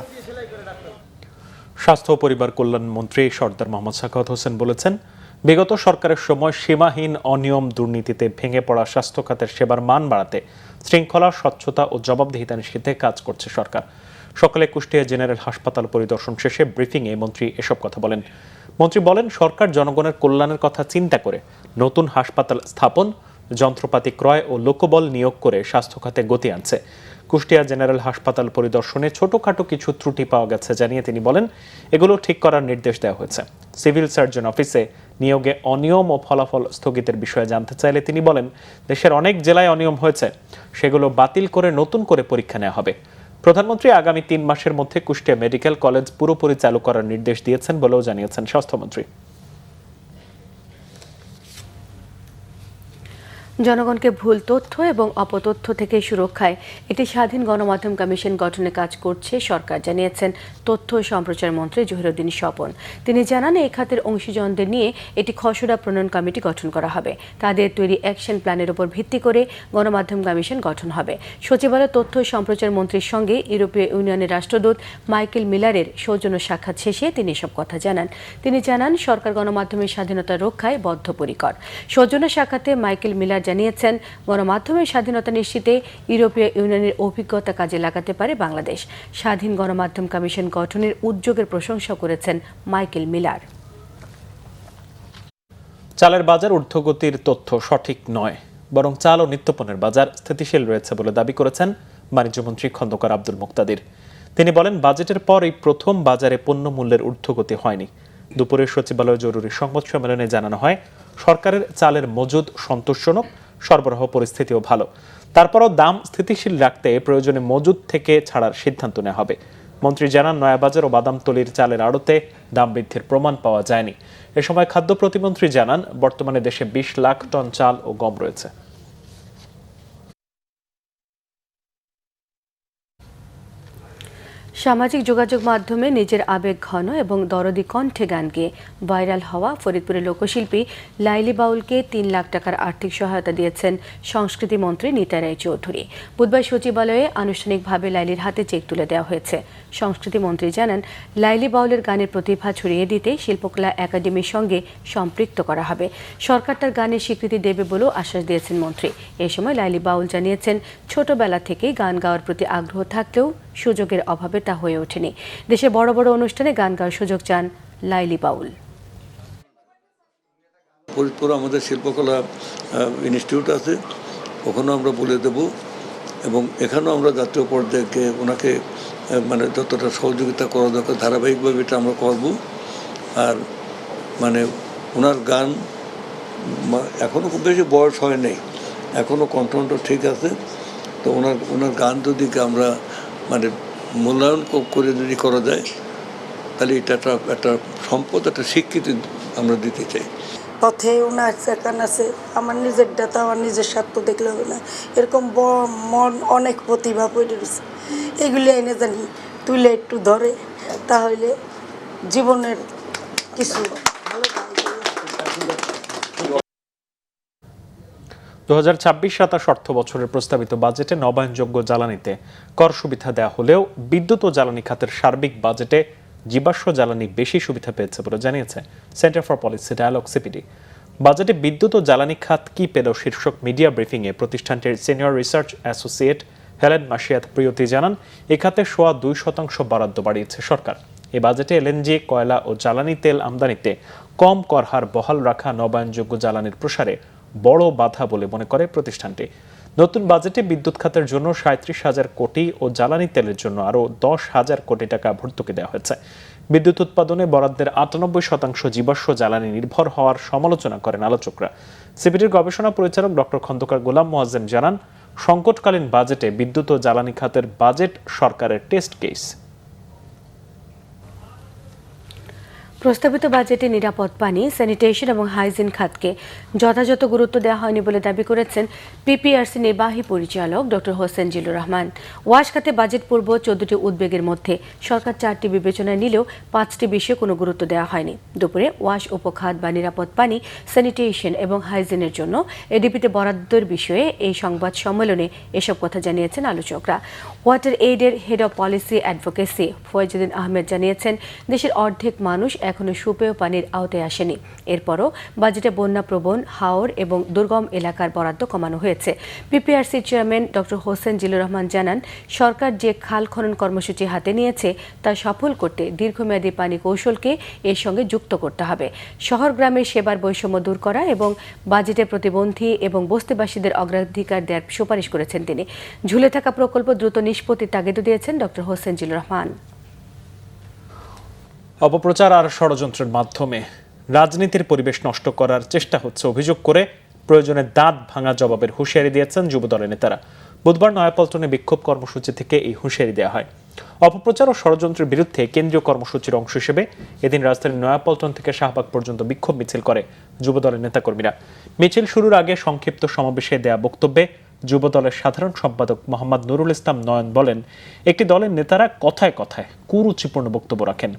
স্বাস্থ্য ও পরিবার কল্যাণ মন্ত্রী সরদার মোহাম্মদ সাখাওয়াত হোসেন বলেছেন, বিগত সরকারের সময় সীমাহীন অনিয়ম দুর্নীতিতে ভেঙে পড়া স্বাস্থ্য খাতের সেবার মান বাড়াতে শৃঙ্খলা, স্বচ্ছতা ও জবাবদিহিতা নিশ্চিতে কাজ করছে সরকার। সকালে কুষ্টিয়া জেনারেল হাসপাতাল পরিদর্শন শেষে ব্রিফিংয়ে মন্ত্রী এসব কথা বলেন। মন্ত্রী বলেন, সরকার জনগণের কল্যাণের কথা চিন্তা করে নতুন হাসপাতাল স্থাপন, যন্ত্রপাতি ক্রয় ও লোকবল নিয়োগ করে স্বাস্থ্য খাতে গতি আনছে। কুষ্টিয়া জেনারেল হাসপাতাল পরিদর্শনে ছোটখাটো কিছু ত্রুটি পাওয়া গেছে জানিয়ে তিনি বলেন, এগুলো ঠিক করার নির্দেশ দেওয়া হয়েছে। সিভিল সার্জন অফিসে নিয়োগে অনিয়ম ও ফলাফল স্থগিতের বিষয়ে জানতে চাইলে তিনি বলেন, দেশের অনেক জেলায় অনিয়ম হয়েছে, সেগুলো বাতিল করে নতুন করে পরীক্ষা নেওয়া হবে। প্রধানমন্ত্রী আগামী 3 মাসের মধ্যে কুষ্টিয়া মেডিকেল কলেজ পুরোপুরি চালু করার নির্দেশ দিয়েছেন বলেও জানিয়েছেন স্বাস্থ্যমন্ত্রী। জনগণকে ভুল তথ্য এবং অপতথ্য থেকে সুরক্ষায় একটি স্বাধীন গণমাধ্যম কমিশন গঠনে কাজ করছে সরকার, জানিয়েছেন তথ্য ও সম্প্রচার মন্ত্রী জহিরুদ্দিন স্বপন। তিনি জানান, এই খাতের অংশীজনদের নিয়ে একটি খসড়া প্রণয়ন কমিটি গঠন করা হবে। তাদের তৈরি অ্যাকশন প্ল্যানের উপর ভিত্তি করে গণমাধ্যম কমিশন গঠন হবে। সচিবালয় তথ্য ও সম্প্রচার মন্ত্রীর সঙ্গে ইউরোপীয় ইউনিয়নের রাষ্ট্রদূত মাইকেল মিলারের সৌজন্য সাক্ষাৎ শেষে তিনি এসব কথা জানান। তিনি জানান, সরকার গণমাধ্যমের স্বাধীনতা রক্ষায় বদ্ধপরিকর। সৌজন্য সাক্ষাতে মাইকেল মিলার জানিয়েছেন, গণমাধ্যমের স্বাধীনতা নিশ্চিতে ইউরোপীয় ইউনিয়নের অভিজ্ঞতা কাজে লাগাতে পারে বাংলাদেশ। স্বাধীন গণমাধ্যম কমিশন গঠনের উদ্যোগের প্রশংসা করেছেন মাইকেল মিলার। চালের বাজার ঊর্ধ্বগতির তথ্য সঠিক নয়, বরং চাল ও নিত্যপণ্যের বাজার স্থিতিশীল রয়েছে বলে দাবি করেছেন বাণিজ্যমন্ত্রী খন্দকার আব্দুল মুক্তাদির। তিনি বলেন, বাজেটের পর এই প্রথম বাজারে পণ্য মূল্যের ঊর্ধ্বগতি হয়নি। দুপুরে সচিবালয় জরুরি সংবাদ সম্মেলনে জানানো হয়, সরকারের চালের মজুদ সন্তোষজনক, সরবরাহ পরিস্থিতিও ভালো। তারপরও দাম স্থিতিশীল রাখতে প্রয়োজনে মজুদ থেকে ছাড়ার সিদ্ধান্ত নেওয়া হবে। মন্ত্রী জানান, নয়াবাজার ও বাদামতলীর চালের আড়তে দাম বৃদ্ধির প্রমাণ পাওয়া যায়নি। এ সময় খাদ্য প্রতিমন্ত্রী জানান, বর্তমানে দেশে 20 লাখ টন চাল ও গম রয়েছে। সামাজিক যোগাযোগ মাধ্যমে নিজের আবেগ ঘন এবং দরদি কণ্ঠে গান গেয়ে ভাইরাল হওয়া ফরিদপুরের লোকশিল্পী লাইলি বাউলকে 3 লাখ টাকার আর্থিক সহায়তা দিয়েছেন সংস্কৃতি মন্ত্রী নিতাই রায় চৌধুরী। বুধবার সচিবালয়ে আনুষ্ঠানিকভাবে লাইলির হাতে চেক তুলে দেওয়া হয়েছে। সংস্কৃতি মন্ত্রী জানান, লাইলি বাউলের গানের প্রতিভা ছড়িয়ে দিতে শিল্পকলা একাডেমির সঙ্গে সম্পৃক্ত করা হবে। সরকার তার গানের স্বীকৃতি দেবে বলেও আশ্বাস দিয়েছেন মন্ত্রী। এ সময় লাইলি বাউল জানিয়েছেন, ছোটবেলা থেকেই গান গাওয়ার প্রতি আগ্রহ থাকলেও সুযোগের অভাবে তা হয়ে ওঠেনি। দেশে বড় বড় অনুষ্ঠানে গান গাওয়ার সুযোগ চান লাইলি বাউল। ফরিদপুর আমাদের শিল্পকলা ইনস্টিটিউট আছে, ওখানেও আমরা বলে দেব এবং এখানেও আমরা জাতীয় পর্যায়ে ওনাকে মানে যতটা সহযোগিতা করা দরকার ধারাবাহিকভাবে এটা আমরা করব। আর মানে ওনার গান এখনও খুব বেশি বয়স হয় নাই, এখনও কণ্ঠ ঠিক আছে। তো ওনার গান যদি আমরা মানে মূল্যায়ন করে যদি করা যায়, তাহলে এটা একটা সম্পদ, একটা স্বীকৃতি আমরা দিতে চাই। পথে ওনার গান আছে, আমার নিজের ডাটা, আমার নিজের স্বার্থ দেখলে হবে না, এরকম মন অনেক প্রতিভা পড়ে রয়েছে। এগুলি এনে জানি তুলে একটু ধরে, তাহলে জীবনের কিছু ভালো। 2026-27 অর্থ বছরের প্রস্তাবিত বাজেটে নবায়নযোগ্য জ্বালানিতে কর সুবিধা দেওয়া হলেও বিদ্যুৎ ও জ্বালানি খাতের সার্বিক বাজেটে জীবাশ্ম জ্বালানি বেশি সুবিধা পেয়েছে বলে জানিয়েছে Centre for Policy Dialogue CPD. বাজেটে বিদ্যুৎ ও জ্বালানি খাত কি পেল শীর্ষক মিডিয়া ব্রিফিংয়ে প্রতিষ্ঠানটির senior research associate Helen Masiat Priyoti জানান, এ খাতে 2.2% বরাদ্দ বাড়িয়েছে সরকার। এই বাজেটে এলএনজি, কয়লা ও জ্বালানি তেল আমদানিতে কম কর হার বহাল রাখা নবায়নযোগ্য জ্বালানির প্রসারে বড় বাধা বলে মনে করে প্রতিষ্ঠানটি। নতুন বাজেটে বিদ্যুৎ খাতের জন্য 37,000 কোটি ও জ্বালানি তেলের জন্য আরও 10,000 কোটি টাকা ভর্তুকি দেওয়া হয়েছে। বিদ্যুৎ উৎপাদনে বরাদ্দের 98% জীবাশ্ম জ্বালানি নির্ভর হওয়ার সমালোচনা করেন আলোচকরা। সিপিডির গবেষণা পরিচালক ডক্টর খন্দকার গোলাম মোয়াজ্জেম জানান, সংকটকালীন বাজেটে বিদ্যুৎ ও জ্বালানি খাতের বাজেট সরকারের টেস্ট কেস। প্রস্তাবিত বাজেটে নিরাপদ পানি, স্যানিটেশন এবং হাইজিন খাতকে যথাযথ গুরুত্ব দেওয়া হয়নি বলে দাবি করেছেন পিপিআরসি নির্বাহী পরিচালক ডক্টর হোসেন জিল্লুর রহমান। ওয়াশ খাতে বাজেট পূর্ব 14টি উদ্বেগের মধ্যে সরকার 4টি বিবেচনায় নিলেও 5টি বিষয়ে কোনো গুরুত্ব দেওয়া হয়নি। দুপুরে ওয়াশ উপখাত বা নিরাপদ পানি, স্যানিটেশন এবং হাইজিনের জন্য এডিপিতে বরাদ্দের বিষয়ে এই সংবাদ সম্মেলনে এসব কথা জানিয়েছেন আলোচকরা। ওয়াটার এইডের head of policy advocacy Foyzuddin Ahmed জানিয়েছেন, দেশের অর্ধেক মানুষ এখনো সুপেয় পানির আওতায় আসেনি। এরপরও বাজেটে বন্যাপ্রবণ, হাওর এবং দুর্গম এলাকার বরাদ্দ কমানো হয়েছে। PPRC chairman doctor Hossain Zillur Rahman জানান, সরকার যে খাল খনন কর্মসূচি হাতে নিয়েছে তা সফল করতে দীর্ঘমেয়াদী পানি কৌশলকে এর সঙ্গে যুক্ত করতে হবে। শহর গ্রামের সেবার বৈষম্য দূর করা এবং বাজেটে প্রতিবন্ধী এবং বস্তিবাসীদের অগ্রাধিকার দেওয়ার সুপারিশ করেছেন তিনি। ঝুলে থাকা প্রকল্প দ্রুত নিষ্পত্তির তাগিদ দিয়েছেন ডক্টর হোসেন জিল্লুর রহমান। অপপ্রচার আর ষড়যন্ত্রের মাধ্যমে রাজনীতির পরিবেশ নষ্ট করার চেষ্টা হচ্ছে অভিযোগ করে প্রয়োজনে দাঁত ভাঙা জবাবের হুঁশিয়ারি দিয়েছেন যুবদলের নেতারা। বুধবার নয়াপল্টনে বিক্ষোভ কর্মসূচি থেকে এই হুঁশিয়ারি দেওয়া হয়। অপপ্রচার ও ষড়যন্ত্রের বিরুদ্ধে কেন্দ্রীয় কর্মসূচির অংশ হিসেবে এদিন রাজধানীর নয়াপল্টন থেকে শাহবাগ পর্যন্ত বিক্ষোভ মিছিল করে যুবদলের নেতাকর্মীরা। মিছিল শুরুর আগে সংক্ষিপ্ত সমাবেশে দেয়া বক্তব্যে যুবদলের সাধারণ সম্পাদক মোহাম্মদ নুরুল ইসলাম নয়ন বলেন, একটি দলের নেতারা কথায় কথায় কুরুচিপূর্ণ বক্তব্য রাখেন।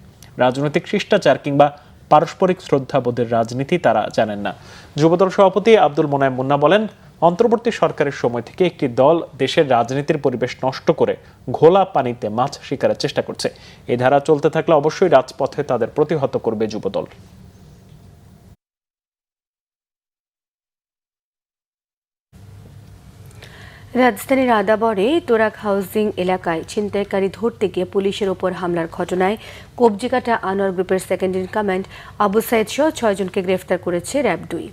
রাজনৈতিক শিষ্টাচার কিংবা পারস্পরিক শ্রদ্ধাবোধের রাজনীতি তারা জানেন না। যুবদল সভাপতি আব্দুল মোনায়েম মুন্না বলেন, অন্তর্বর্তী সরকারের সময় থেকে একটি দল দেশের রাজনীতির পরিবেশ নষ্ট করে ঘোলা পানিতে মাছ শিকারের চেষ্টা করছে। এই ধারা চলতে থাকলে অবশ্যই রাজপথে তাদের প্রতিহত করবে যুবদল। রাজধানীর আদাবরে তোরাক হাউজিং এলাকায় ছিনতাইকারী ধরতে গিয়ে পুলিশের ওপর হামলার ঘটনায় কবজিকাটা আনোয়ার গ্রুপের second in command Abu Sayeed সহ 6 জনকে গ্রেফতার করেছে র্যাব 2।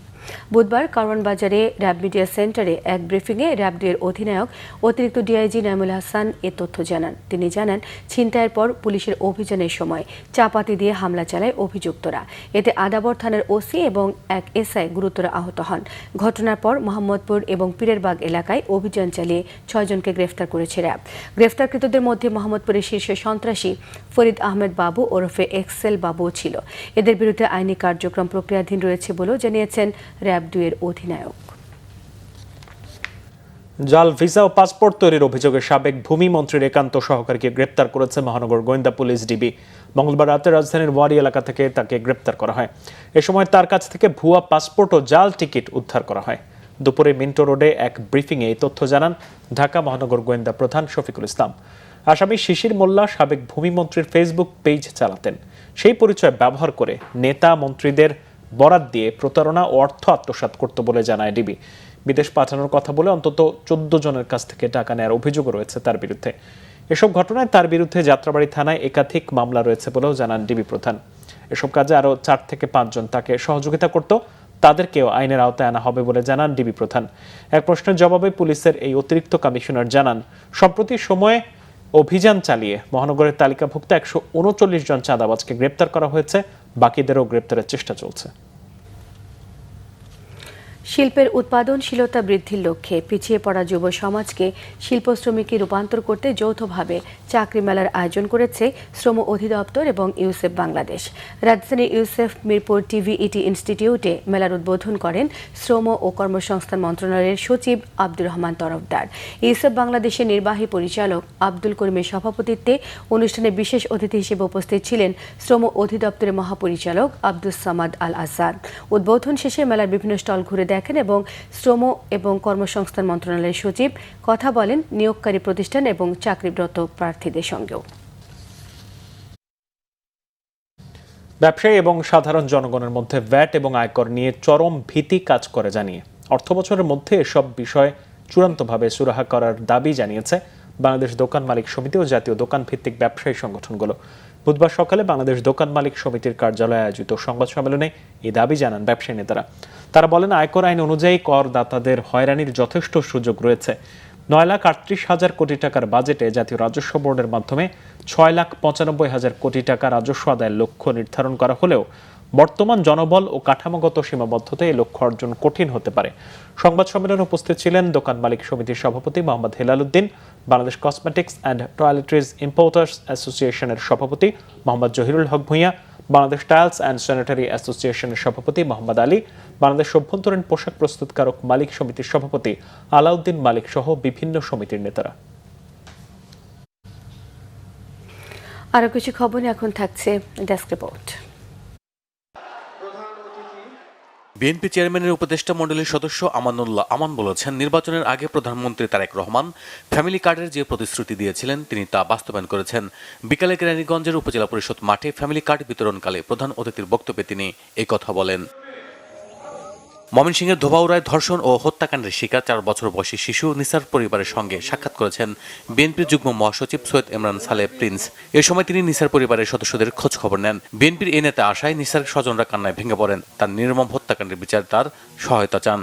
বুধবার কারওয়ান বাজারে র্যাব মিডিয়া সেন্টারে এক ব্রিফিংয়ে র্যাব 2 এর অধিনায়ক অতিরিক্ত ডিআইজি নাইমুল হাসান এ তথ্য জানান। তিনি জানান, ছিনতাইয়ের পর পুলিশের অভিযানের সময় চাপাতি দিয়ে হামলা চালায় অভিযুক্তরা। এতে আদাবর থানার ওসি এবং এক এসআই গুরুতর আহত হন। ঘটনার পর মোহাম্মদপুর এবং পীরেরবাগ এলাকায় অভিযান চালিয়ে 6 জনকে গ্রেফতার করেছে র্যাব। গ্রেফতারকৃতদের মধ্যে মোহাম্মদপুরের শীর্ষ সন্ত্রাসী ফরিদ আহমেদ বাবু ওরফে এক্সেল বাবুও ছিল। এদের বিরুদ্ধে আইনি কার্যক্রম প্রক্রিয়াধীন রয়েছে বলেও জানিয়েছেন র্যাব 2 এর অধিনায়ক। জাল ভিসা ও পাসপোর্ট তৈরির অভিযোগে সাবেক ভূমি মন্ত্রীর একান্ত সহকারীকে গ্রেপ্তার করেছে মহানগর গোয়েন্দা পুলিশ ডিবি। মঙ্গলবার রাতে রাজধানীর ওয়ারি এলাকা থেকে তাকে গ্রেপ্তার করা হয়। এ সময় তার কাছ থেকে ভুয়া পাসপোর্ট ও জাল টিকিট উদ্ধার করা হয়। দুপুরে মিন্টো রোডে এক ব্রিফিংয়ে এই তথ্য জানান ঢাকা মহানগর গোয়েন্দা প্রধান শফিকুল ইসলাম। আসামি শিশির মোল্লা সাবেক ভূমি মন্ত্রীর ফেসবুক পেজ চালাতেন। সেই পরিচয় ব্যবহার করে নেতা মন্ত্রীদের বরাত দিয়ে প্রতারণা ও অর্থ আত্মসাৎ করত বলে জানায় ডিবি। বিদেশ পাঠানোর কথা বলে অন্তত 14 জনের কাছ থেকে টাকা নেওয়ার অভিযোগ রয়েছে তার বিরুদ্ধে। এসব ঘটনায় তার বিরুদ্ধে যাত্রাবাড়ি থানায় একাধিক মামলা রয়েছে বলেও জানান ডিবি প্রধান। এসব কাজে আরও 4 থেকে 5 জন তাকে সহযোগিতা করত, তাদেরকেও আইনের আওতায় আনা হবে বলে জানান ডিবি প্রধান। এক প্রশ্নের জবাবে পুলিশের এই অতিরিক্ত কমিশনার জানান, সম্প্রতি সময়ে অভিযান চালিয়ে মহানগরের তালিকাভুক্ত 139 জন চাঁদাবাজকে গ্রেপ্তার করা হয়েছে, বাকিদেরও গ্রেপ্তারের চেষ্টা চলছে। শিল্পের উৎপাদনশীলতা বৃদ্ধির লক্ষ্যে পিছিয়ে পড়া যুব সমাজকে শিল্প শ্রমিকে রূপান্তর করতে যৌথভাবে চাকরি মেলার আয়োজন করেছে শ্রম অধিদপ্তর এবং ইউসেফ বাংলাদেশ। রাজধানীর ইউসেফ মিরপুর টিভিইটি ইনস্টিটিউটে মেলার উদ্বোধন করেন শ্রম ও কর্মসংস্থান মন্ত্রণালয়ের সচিব আব্দুর রহমান তরফদার। ইউসেফ বাংলাদেশের নির্বাহী পরিচালক আব্দুল করিমের সভাপতিত্বে অনুষ্ঠানে বিশেষ অতিথি হিসেবে উপস্থিত ছিলেন শ্রম অধিদপ্তরের মহাপরিচালক আব্দুস সামাদ আল আজাদ। উদ্বোধন শেষে মেলার বিভিন্ন স্টল ঘুরে দেখেন এবং শ্রম এবং কর্মসংস্থান মন্ত্রণালয়ের সচিব কথা বলেন নিয়োগকারী প্রতিষ্ঠান এবং চাকরিরত প্রার্থীদের সঙ্গেও। ব্যবসায়ী এবং সাধারণ জনগণের মধ্যে ভ্যাট এবং আয়কর নিয়ে চরম ভীতি কাজ করে জানিয়ে অর্থবছরের মধ্যে এসব বিষয় চূড়ান্তভাবে সুরাহা করার দাবি জানিয়েছে বাংলাদেশ দোকান মালিক সমিতি ও জাতীয় দোকান ভিত্তিক ব্যবসায়ী সংগঠনগুলো। বুধবার সকালে বাংলাদেশ দোকান মালিক সমিতির কার্যালয়ে আয়োজিত সংবাদ সম্মেলনে এই দাবি জানান ব্যবসায়ী নেতারা। তারা বলেন, আয়কর আইন অনুযায়ী করদাতাদের হয়রানির যথেষ্ট সুযোগ রয়েছে। 9,38,000 কোটি টাকার বাজেটে জাতীয় রাজস্ব বোর্ডের মাধ্যমে 6,95,000 কোটি টাকা রাজস্ব আদায়ের লক্ষ্য নির্ধারণ করা হলেও বর্তমান জনবল ও কাঠামোগত সীমাবদ্ধতায় এই লক্ষ্য অর্জন কঠিন হতে পারে। সংবাদ সম্মেলনে উপস্থিত ছিলেন দোকান মালিক সমিতির সভাপতি Mohammad Helal Uddin, Bangladesh cosmetics and toiletries importers অ্যাসোসিয়েশনের সভাপতি Mohammad Zahirul Haque Bhuiyan, Bangladesh tiles and sanitary অ্যাসোসিয়েশনের সভাপতি মোহাম্মদ আলী, বাংলাদেশ অভ্যন্তরীণ পোশাক প্রস্তুতকারক মালিক সমিতির সভাপতি আলাউদ্দিন মালিক সহ বিভিন্ন সমিতির নেতারা। আরো কিছু খবর এখন থাকছে ডেস্ক রিপোর্ট। বিএনপি চেয়ারম্যানের উপদেষ্টা মণ্ডলীর সদস্য আমানুল্লাহ আমান বলেছেন, নির্বাচনের আগে প্রধানমন্ত্রী তারেক রহমান ফ্যামিলি কার্ডের যে প্রতিশ্রুতি দিয়েছিলেন তিনি তা বাস্তবায়ন করেছেন। বিকালে কেরানীগঞ্জের উপজেলা পরিষদ মাঠে ফ্যামিলি কার্ড বিতরণকালে প্রধান অতিথির বক্তব্যে তিনি এই কথা বলেন। ময়মনসিংহের ধোবাউড়ায় ধর্ষণ ও হত্যাকাণ্ডের শিকার 4 বছর বয়সী শিশু নিসার পরিবারের সঙ্গে সাক্ষাৎ করেছেন বিএনপির যুগ্ম মহাসচিব সৈয়দ ইমরান সালেহ প্রিন্স। এ সময় তিনি নিসার পরিবারের সদস্যদের খোঁজ খবর নেন। বিএনপির এই নেতা আশায় নিসার স্বজনরা কান্নায় ভেঙে পড়েন। তার নির্মম হত্যাকাণ্ডের বিচার তার সহায়তা চান।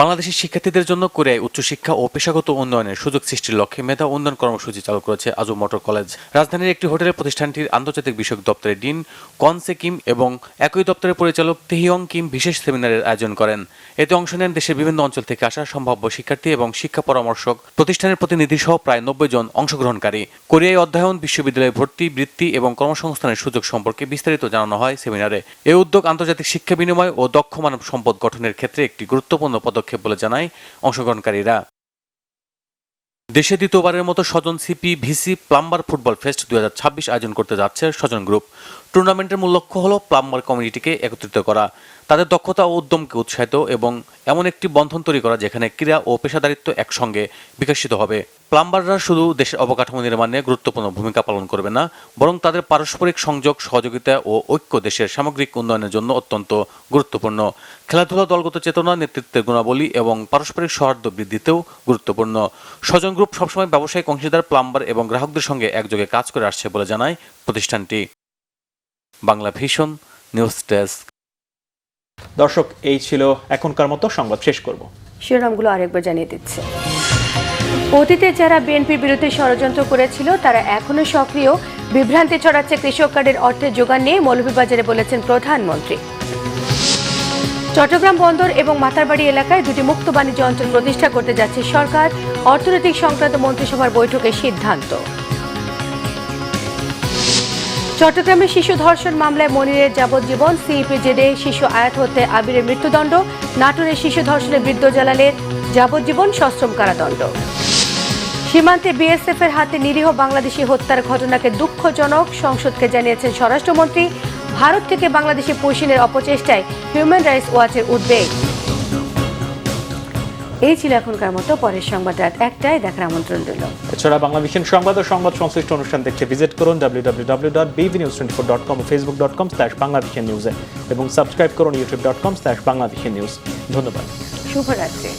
বাংলাদেশের শিক্ষার্থীদের জন্য কোরিয়ায় উচ্চশিক্ষা ও পেশাগত উন্নয়নের সুযোগ সৃষ্টির লক্ষ্যে মেধা উন্নয়ন কর্মসূচি চালু করেছে আজম মোটর কলেজ। রাজধানীর একটি হোটেলে প্রতিষ্ঠানটির আন্তর্জাতিক বিষয়ক দপ্তরের ডিন কনসে কিম এবং একই দপ্তরের পরিচালক তেহিয়ং কিম বিশেষ সেমিনারের আয়োজন করেন। এতে অংশ নেন দেশের বিভিন্ন অঞ্চল থেকে আসা সম্ভাব্য শিক্ষার্থী এবং শিক্ষা পরামর্শক, প্রতিষ্ঠানের প্রতিনিধি সহ প্রায় 90 জন অংশগ্রহণকারী। কোরিয়ায় অধ্যয়ন, বিশ্ববিদ্যালয়ে ভর্তি, বৃত্তি এবং কর্মসংস্থানের সুযোগ সম্পর্কে বিস্তারিত জানানো হয় সেমিনারে। এই উদ্যোগ আন্তর্জাতিক শিক্ষা বিনিময় ও দক্ষ মানব সম্পদ গঠনের ক্ষেত্রে একটি গুরুত্বপূর্ণ পদক্ষেপ বলে জানায় অংশগ্রহণকারীরা। দেশে দ্বিতীয়বারের মতো স্বজন CP VC plumber football fest 2026 আয়োজন করতে যাচ্ছে স্বজন গ্রুপ। টুর্নামেন্টের মূল লক্ষ্য হল প্লাম্বার কমিউনিটিকে একত্রিত করা, তাদের দক্ষতা ও উদ্যমকে উৎসাহিত এবং এমন একটি বন্ধন তৈরি করা যেখানে ক্রীড়া ও পেশাদারিত্ব একসঙ্গে বিকশিত হবে। প্লাম্বাররা শুধু দেশের অবকাঠামো নির্মাণে গুরুত্বপূর্ণ ভূমিকা পালন করবে না, বরং তাদের পারস্পরিক সংযোগ, সহযোগিতা ও ঐক্য দেশের সামগ্রিক উন্নয়নের জন্য অত্যন্ত গুরুত্বপূর্ণ। খেলাধুলা, দলগত চেতনা, নেতৃত্বের গুণাবলী এবং পারস্পরিক সৌহার্দ্য বৃদ্ধিতেও গুরুত্বপূর্ণ। স্বজন গ্রুপ সবসময় ব্যবসায়িক অংশীদার, প্লাম্বার এবং গ্রাহকদের সঙ্গে একযোগে কাজ করে আসছে বলে জানায় প্রতিষ্ঠানটি। Bangla vision news desk. দর্শক, এই ছিল এখনকার মতো সংবাদ। শেষ করব, শিরোনামগুলো আরেকবার জানিয়ে দিচ্ছে। অতীতে যারা বিএনপির বিরুদ্ধে ষড়যন্ত্র করেছিল তারা এখনো সক্রিয়, বিভ্রান্তি ছড়াচ্ছে কৃষক কার্ডের অর্থের যোগান নিয়ে মৌলভীবাজারে বলেছেন প্রধানমন্ত্রী। চট্টগ্রাম বন্দর এবং মাতারবাড়ি এলাকায় 2টি মুক্ত বাণিজ্য অঞ্চল প্রতিষ্ঠা করতে যাচ্ছে সরকার, অর্থনৈতিক সংক্রান্ত মন্ত্রিসভার বৈঠকে সিদ্ধান্ত। চট্টগ্রামে শিশু ধর্ষণ মামলায় মনিরের যাবজ্জীবন, সিইপিজেডে শিশু আয়াত হত্যায় আবিরের মৃত্যুদণ্ড, নাটোরে শিশু ধর্ষণে বৃদ্ধ জালালের যাবজ্জীবন, সশ্রম কারাদণ্ড। সীমান্তে বিএসএফ এর হাতে নিরীহ বাংলাদেশি হত্যার ঘটনাকে দুঃখজনক, সংসদকে জানিয়েছেন স্বরাষ্ট্রমন্ত্রী। ভারত থেকে বাংলাদেশে পুশিনের অপচেষ্টায় হিউম্যান রাইটস ওয়াচের উদ্বেগ। এই ছিল এখনকার মতো, পরের সংবাদ রাত 1টায় দেখার আমন্ত্রণ রইল। এছাড়া বাংলা ভিশন সংবাদ ও সংবাদ সংশ্লিষ্ট অনুষ্ঠান দেখতে ভিজিট করুন www.bvnews24.com ও facebook.com/banglavishnnews এবং সাবস্ক্রাইব করুন youtube.com/banglavishnnews। ধন্যবাদ, শুভরাত্রি।